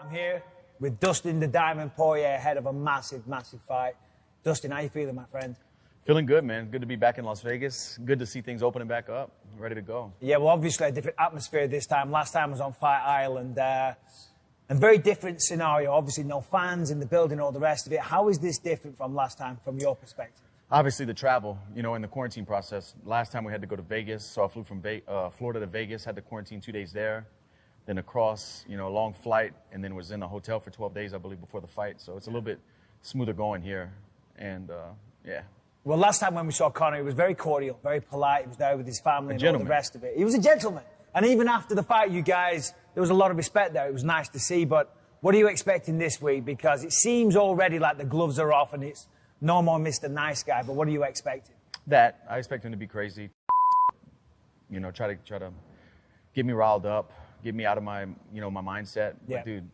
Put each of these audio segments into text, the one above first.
I'm here with Dustin the Diamond Poirier ahead of a massive, massive fight. Dustin, how you feeling, my friend? Feeling good, man. Good to be back in Las Vegas. Good to see things opening back up. Ready to go. Yeah, well, obviously a different atmosphere this time. Last time was on Fight Island. And very different scenario. Obviously no fans in the building, all the rest of it. How is this different from last time, from your perspective? Obviously the travel, you know, in the quarantine process. Last time we had to go to Vegas, so I flew from Florida to Vegas, had to quarantine 2 days there. Then across, you know, a long flight, and then was in a hotel for 12 days, I believe, before the fight. So it's a little bit smoother going here. And, yeah. Well, last time when we saw Conor, he was very cordial, very polite. He was there with his family and all the rest of it. He was a gentleman. And even after the fight, you guys, there was a lot of respect there. It was nice to see. But what are you expecting this week? Because it seems already like the gloves are off and it's no more Mr. Nice Guy. But what are you expecting? That, I expect him to be crazy. You know, try to get me riled up, get me out of my, you know, my mindset. Yeah. But, dude,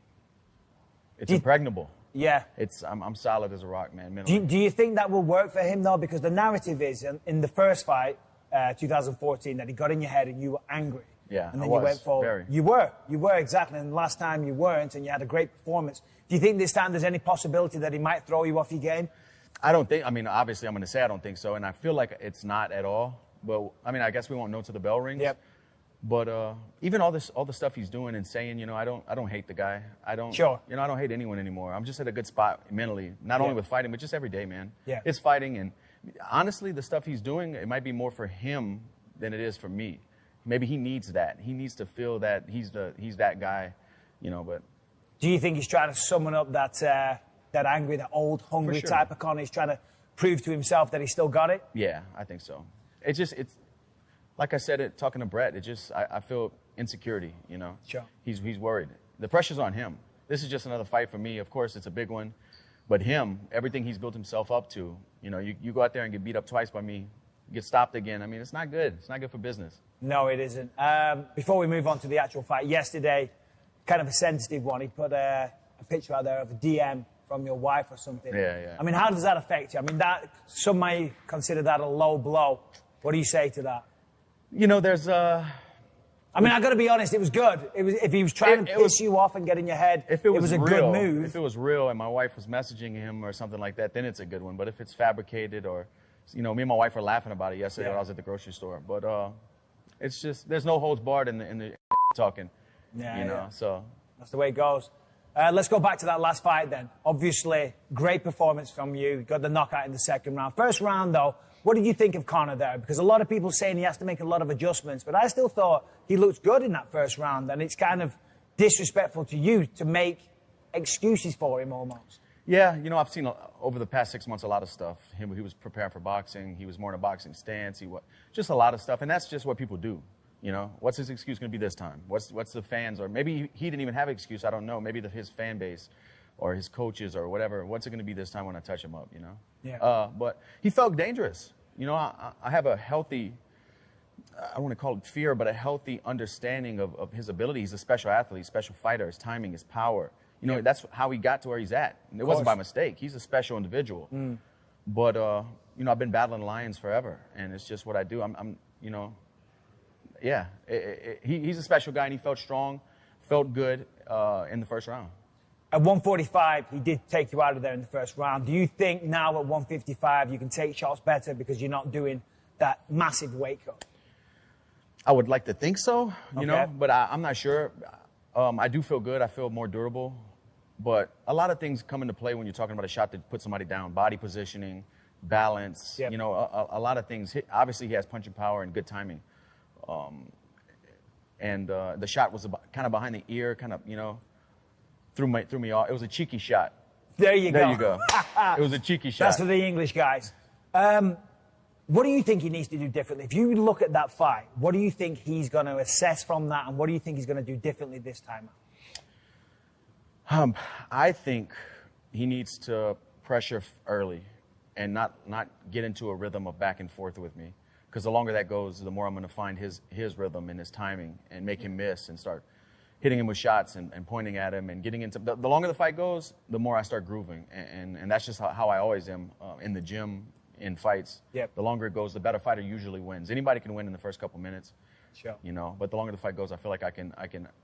it's impregnable. Yeah. I'm solid as a rock, man. Do you think that will work for him, though? Because the narrative is, in the first fight, 2014, that he got in your head and you were angry. Yeah, and then you went forward. You were, exactly. And last time you weren't, and you had a great performance. Do you think this time there's any possibility that he might throw you off your game? I don't think, I mean, obviously I'm going to say I don't think so, and I feel like it's not at all. But, I mean, I guess we won't know till the bell rings. Yep. But even all the stuff he's doing and saying, you know, I don't hate the guy. Sure. You know, I don't hate anyone anymore. I'm just at a good spot mentally, not only with fighting, but just every day, man. Yeah. It's fighting, and honestly, the stuff he's doing, it might be more for him than it is for me. Maybe he needs that. He needs to feel that he's that guy, you know. But do you think he's trying to summon up that angry, that old, hungry type of Conor? He's trying to prove to himself that he still got it? Yeah, I think so. It's like I said, talking to Brett, I feel insecurity, you know. Sure. He's worried. The pressure's on him. This is just another fight for me. Of course, it's a big one. But him, everything he's built himself up to, you know, you go out there and get beat up twice by me, get stopped again. I mean, it's not good. It's not good for business. No, it isn't. Before we move on to the actual fight, yesterday, kind of a sensitive one, he put a picture out there of a DM from your wife or something. Yeah. I mean, how does that affect you? I mean, some may consider that a low blow. What do you say to that? You know, there's I mean, I got to be honest. It was good. If he was trying to piss you off and get in your head, it was a good move. If it was real and my wife was messaging him or something like that, then it's a good one. But if it's fabricated or, you know, me and my wife were laughing about it yesterday when I was at the grocery store. But it's just there's no holds barred in the talking. Yeah, you know. So that's the way it goes. Let's go back to that last fight then. Obviously, great performance from you. Got the knockout in the second round. First round, though, what did you think of Conor there? Because a lot of people saying he has to make a lot of adjustments, but I still thought he looked good in that first round, and it's kind of disrespectful to you to make excuses for him almost. Yeah, you know, I've seen over the past 6 months a lot of stuff. He was preparing for boxing. He was more in a boxing stance. Just a lot of stuff, and that's just what people do. You know, what's his excuse going to be this time? What's the fans, or maybe he didn't even have an excuse. I don't know. Maybe his fan base or his coaches or whatever. What's it going to be this time when I touch him up? You know. Yeah. But he felt dangerous. You know, I have a healthy, I don't want to call it fear, but a healthy understanding of his ability. He's a special athlete, special fighter. His timing, his power. You know, that's how he got to where he's at. And it wasn't by mistake. He's a special individual. But you know, I've been battling lions forever, and it's just what I do. I'm you know. Yeah, he's a special guy, and he felt strong, felt good in the first round. At 145, he did take you out of there in the first round. Do you think now at 155 you can take shots better because you're not doing that massive weight cut? I would like to think so, you know, but I'm not sure. I do feel good. I feel more durable. But a lot of things come into play when you're talking about a shot that puts somebody down. Body positioning, balance, you know, a lot of things. Obviously, he has punching power and good timing. The shot was kind of behind the ear, kind of, you know, threw me off. It was a cheeky shot. There you go. There you go. It was a cheeky shot. That's for the English guys. What do you think he needs to do differently? If you look at that fight, what do you think he's going to assess from that, and what do you think he's going to do differently this time? I think he needs to pressure early and not get into a rhythm of back and forth with me. Because the longer that goes, the more I'm going to find his rhythm and his timing and make him miss and start hitting him with shots and pointing at him and getting into the longer the fight goes, the more I start grooving. And that's just how I always am in the gym, in fights. Yep. The longer it goes, the better fighter usually wins. Anybody can win in the first couple minutes. Sure. You know, but the longer the fight goes, I feel like I can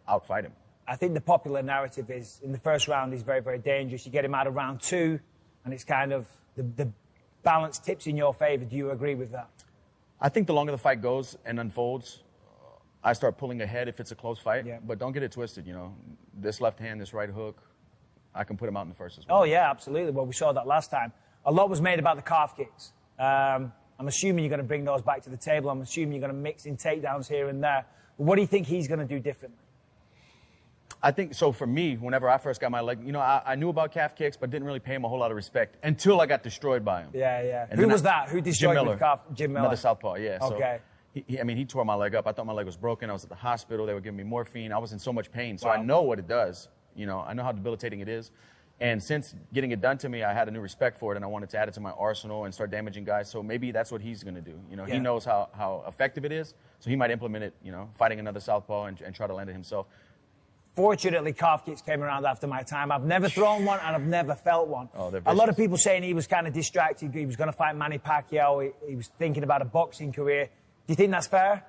outfight him. I think the popular narrative is in the first round he's very, very dangerous. You get him out of round 2, and it's kind of the balance tips in your favor. Do you agree with that? I think the longer the fight goes and unfolds, I start pulling ahead if it's a close fight. Yeah. But don't get it twisted, you know. This left hand, this right hook, I can put him out in the first as well. Oh, yeah, absolutely. Well, we saw that last time. A lot was made about the calf kicks. I'm assuming you're going to bring those back to the table. I'm assuming you're going to mix in takedowns here and there. But what do you think he's going to do differently? I think, so for me, whenever I first got my leg, you know, I knew about calf kicks, but didn't really pay him a whole lot of respect until I got destroyed by him. Yeah, yeah. And Who was that? Who destroyed Jim with calf? Jim Miller. Another southpaw, yeah. Okay. So he tore my leg up. I thought my leg was broken. I was at the hospital. They were giving me morphine. I was in so much pain. So Wow. I know what it does. You know, I know how debilitating it is. And since getting it done to me, I had a new respect for it, and I wanted to add it to my arsenal and start damaging guys. So maybe that's what he's going to do. You know, Yeah. he knows how effective it is. So he might implement it, you know, fighting another southpaw and try to land it himself. Fortunately, calf kicks came around after my time. I've never thrown one, and I've never felt one. Oh, they're a lot of vicious. people saying he was kind of distracted. He was going to fight Manny Pacquiao. He was thinking about a boxing career. Do you think that's fair?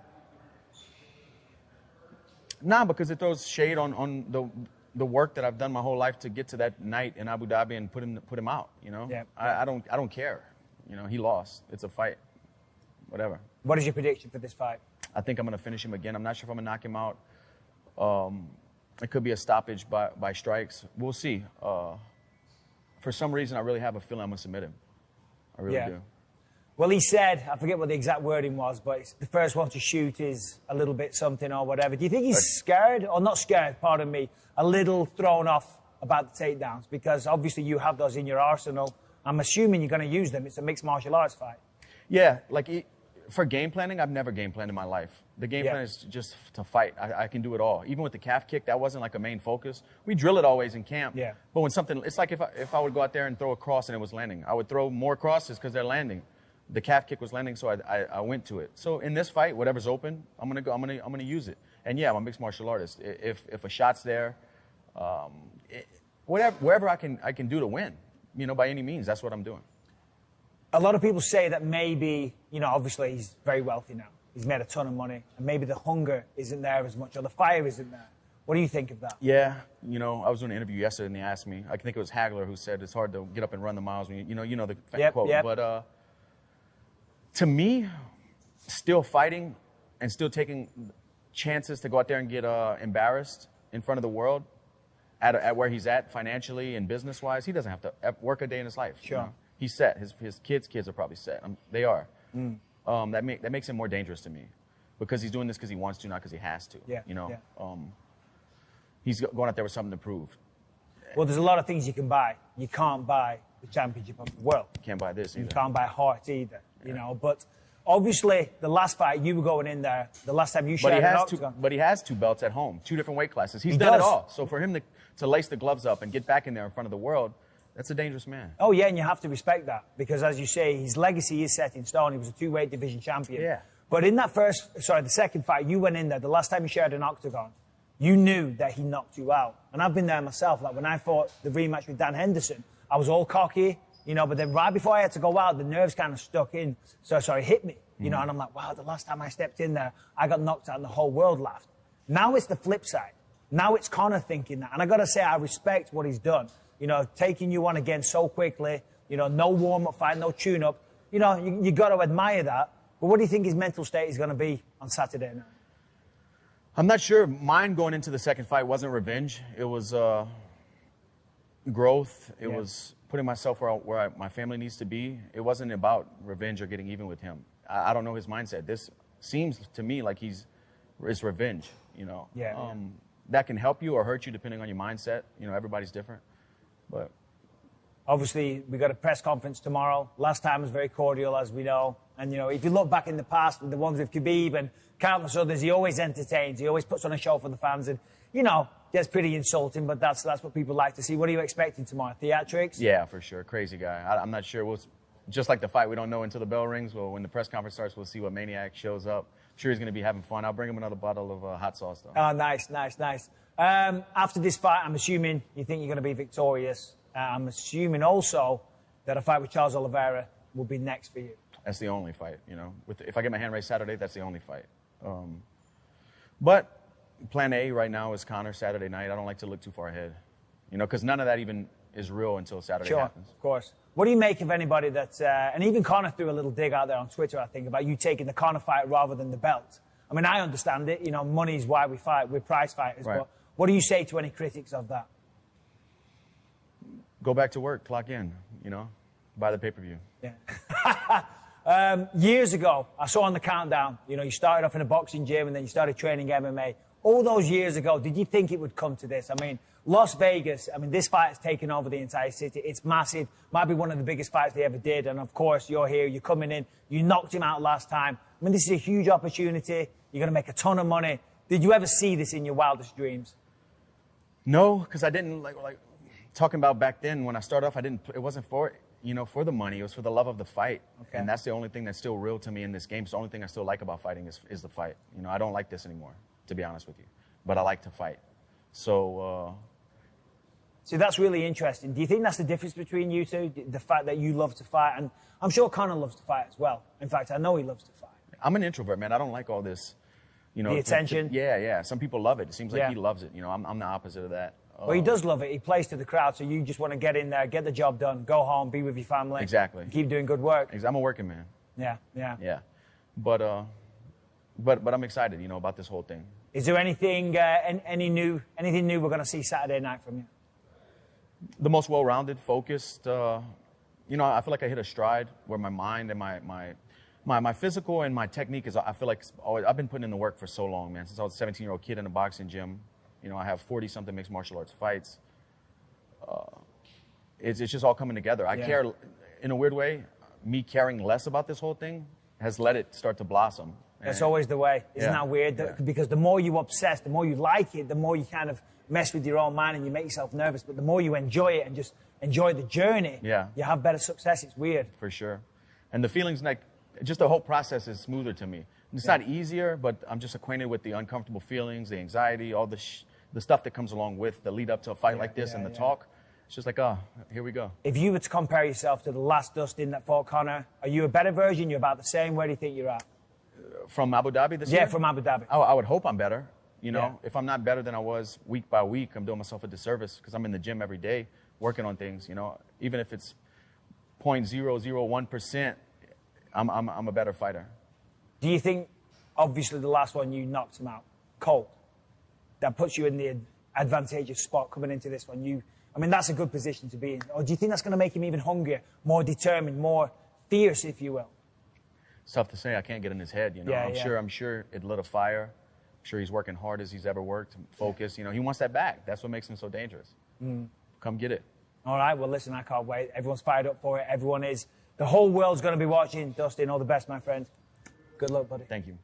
Nah, because it throws shade on the work that I've done my whole life to get to that night in Abu Dhabi and put him out. You know, Yeah. I don't care. You know, he lost. It's a fight. Whatever. What is your prediction for this fight? I think I'm gonna finish him again. I'm not sure if I'm gonna knock him out. It could be a stoppage by strikes. We'll see. For some reason, I really have a feeling I'm gonna submit him. I really do. Well, he said, I forget what the exact wording was, but it's the first one to shoot is a little bit something or whatever. Do you think he's scared, or not scared, pardon me, a little thrown off about the takedowns? Because obviously you have those in your arsenal. I'm assuming you're going to use them. It's a mixed martial arts fight. Yeah, like for game planning, I've never game planned in my life. The game plan is just to fight. I can do it all. Even with the calf kick, that wasn't like a main focus. We drill it always in camp. Yeah. But when something, it's like if I would go out there and throw a cross and it was landing, I would throw more crosses because they're landing. The calf kick was landing, so I went to it. So in this fight, whatever's open, I'm gonna use it. And yeah, I'm a mixed martial artist. If a shot's there, wherever I can do to win, you know, by any means, that's what I'm doing. A lot of people say that maybe, you know, obviously he's very wealthy now. He's made a ton of money, and maybe the hunger isn't there as much, or the fire isn't there. What do you think of that? Yeah, you know, I was doing an interview yesterday, and they asked me. I think it was Hagler who said it's hard to get up and run the miles when you know the quote. Yep. But to me, still fighting and still taking chances to go out there and get embarrassed in front of the world at where he's at financially and business-wise, he doesn't have to work a day in his life. Sure. You know? He's set. His kids are probably set. They are. That makes him more dangerous to me because he's doing this because he wants to, not because he has to. Yeah. You know, yeah. He's going out there with something to prove. Well, there's a lot of things you can buy. You can't buy the championship of the world. You can't buy this either. You can't buy heart either. You know, but obviously the last fight you were going in there. The last time you shared an octagon. But he has 2 belts at home, 2 different weight classes. He's done it all. So for him to lace the gloves up and get back in there in front of the world, that's a dangerous man. Oh, yeah, and you have to respect that because, as you say, his legacy is set in stone. He was a 2-weight division champion. Yeah. But in that the second fight, you went in there. The last time you shared an octagon, you knew that he knocked you out. And I've been there myself. Like when I fought the rematch with Dan Henderson, I was all cocky, you know, but then right before I had to go out, the nerves kind of stuck in. So it hit me, you know, and I'm like, wow, the last time I stepped in there, I got knocked out and the whole world laughed. Now it's the flip side. Now it's Conor thinking that. And I got to say, I respect what he's done. You know, taking you on again so quickly, you know, no warm-up fight, no tune-up. You know, you got to admire that. But what do you think his mental state is going to be on Saturday night? I'm not sure. Mine going into the second fight wasn't revenge. It was growth. It was putting myself where my family needs to be. It wasn't about revenge or getting even with him. I don't know his mindset. This seems to me like it's revenge, you know. That can help you or hurt you depending on your mindset. You know, everybody's different. But obviously, we got a press conference tomorrow. Last time was very cordial, as we know. And, you know, if you look back in the past, the ones with Khabib and countless others, he always entertains. He always puts on a show for the fans. And, you know, that's pretty insulting, but that's what people like to see. What are you expecting tomorrow? Theatrics? Yeah, for sure. Crazy guy. I'm not sure. Just like the fight, we don't know until the bell rings. Well, when the press conference starts, we'll see what maniac shows up. I'm sure he's going to be having fun. I'll bring him another bottle of hot sauce, though. Oh, nice. After this fight, I'm assuming you think you're going to be victorious. I'm assuming also that a fight with Charles Oliveira will be next for you. That's the only fight, you know. If I get my hand raised Saturday, that's the only fight. But plan A right now is Conor Saturday night. I don't like to look too far ahead, you know, because none of that even is real until Saturday happens. Of course. What do you make of anybody that's, and even Conor threw a little dig out there on Twitter, I think, about you taking the Conor fight rather than the belt? I mean, I understand it. You know, money's why we fight. We're prize fighters. Right. But what do you say to any critics of that? Go back to work, clock in, you know, buy the pay-per-view. Yeah. Years ago, I saw on the countdown, you know, you started off in a boxing gym and then you started training MMA. All those years ago, did you think it would come to this? I mean, Las Vegas, I mean, this fight has taken over the entire city. It's massive. Might be one of the biggest fights they ever did. And of course, you're here, you're coming in. You knocked him out last time. I mean, this is a huge opportunity. You're going to make a ton of money. Did you ever see this in your wildest dreams? No, because I didn't, like talking about back then when I started off, it wasn't for, you know, for the money. It was for the love of the fight. Okay. And that's the only thing that's still real to me in this game. It's the only thing I still like about fighting is the fight. You know, I don't like this anymore, to be honest with you. But I like to fight. So, See, that's really interesting. Do you think that's the difference between you two? The fact that you love to fight, and I'm sure Conor loves to fight as well. In fact, I know he loves to fight. I'm an introvert, man. I don't like all this, you know. The attention? Yeah. Some people love it. It seems like Yeah. he loves it. You know, I'm the opposite of that. Well, he does love it. He plays to the crowd, so you just want to get in there, get the job done, go home, be with your family. Exactly. Keep doing good work. I'm a working man. Yeah. But I'm excited, you know, about this whole thing. Is there anything anything new we're going to see Saturday night from you? The most well-rounded, focused. You know, I feel like I hit a stride where my mind and my physical and my technique is. I feel like I've been putting in the work for so long, man. Since I was a 17-year-old kid in a boxing gym. You know, I have 40-something mixed martial arts fights. It's just all coming together. I care, in a weird way, me caring less about this whole thing has let it start to blossom. That's always the way. Isn't that weird? Yeah. Because the more you obsess, the more you like it, the more you kind of mess with your own mind and you make yourself nervous. But the more you enjoy it and just enjoy the journey, you have better success. It's weird. For sure. And the feelings, like, just the whole process is smoother to me. It's not easier, but I'm just acquainted with the uncomfortable feelings, the anxiety, all the stuff that comes along with the lead up to a fight like this and the talk. It's just like, oh, here we go. If you were to compare yourself to the last Dustin that fought Conor, are you a better version? You're about the same? Where do you think you're at? From Abu Dhabi this year? Yeah, from Abu Dhabi. I would hope I'm better. You know, if I'm not better than I was week by week, I'm doing myself a disservice because I'm in the gym every day working on things, you know. Even if it's 0.001%, I'm a better fighter. Do you think, obviously the last one you knocked him out cold, that puts you in the advantageous spot coming into this one? I mean, that's a good position to be in. Or do you think that's going to make him even hungrier, more determined, more fierce, if you will? It's tough to say. I can't get in his head, you know. I'm sure it lit a fire. I'm sure he's working hard as he's ever worked, focused. You know, he wants that back. That's what makes him so dangerous. Come get it. All right, well, listen, I can't wait. Everyone's fired up for it. Everyone is. The whole world's going to be watching. Dustin, all the best, my friend. Good luck, buddy. Thank you.